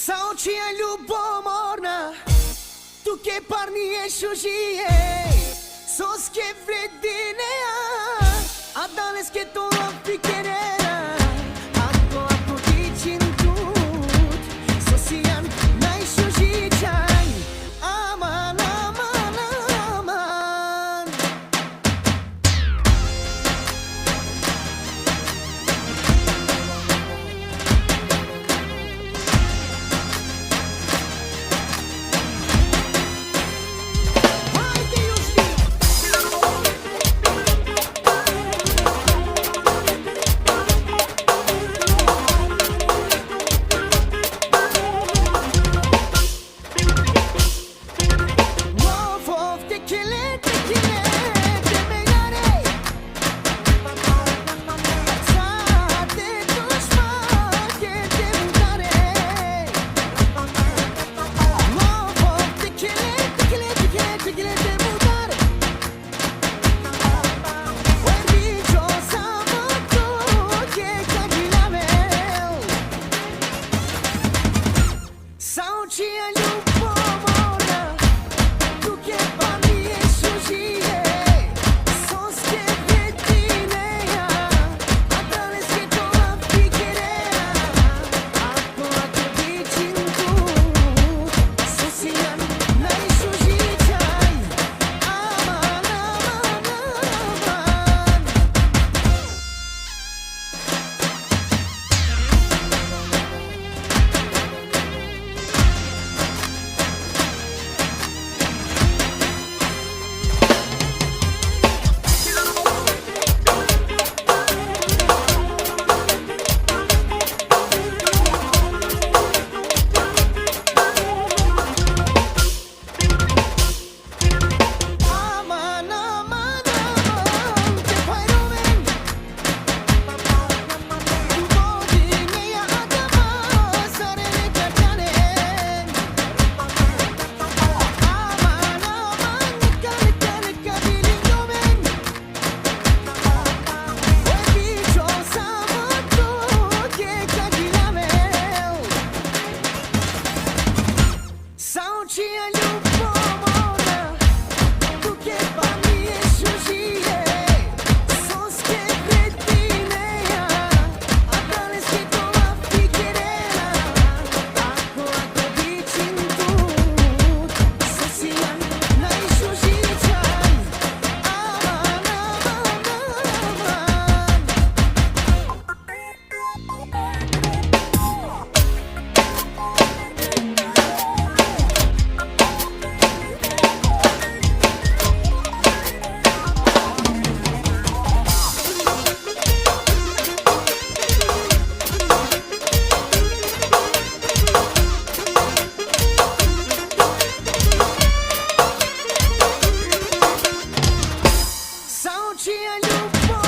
Saučija ljubomorna, tuke parnije šužije, soske vredinea, a danes che tu applicherà, ako dicin tut, sosijan najšužičaj, aman, aman, aman. Saučija ljubomorna, tuke parnije šužije, soske vredinea, a danes che tu applicherea, ako dicin tut, sosijan najšužičaj, aman, aman, aman. Saučija ljubomorna, tuke parnije šužije, soske vredinea, a danes che tu applicherea, ako dicin tut, sosijan najšužičaj, aman, aman, aman. Saučija ljubomorna.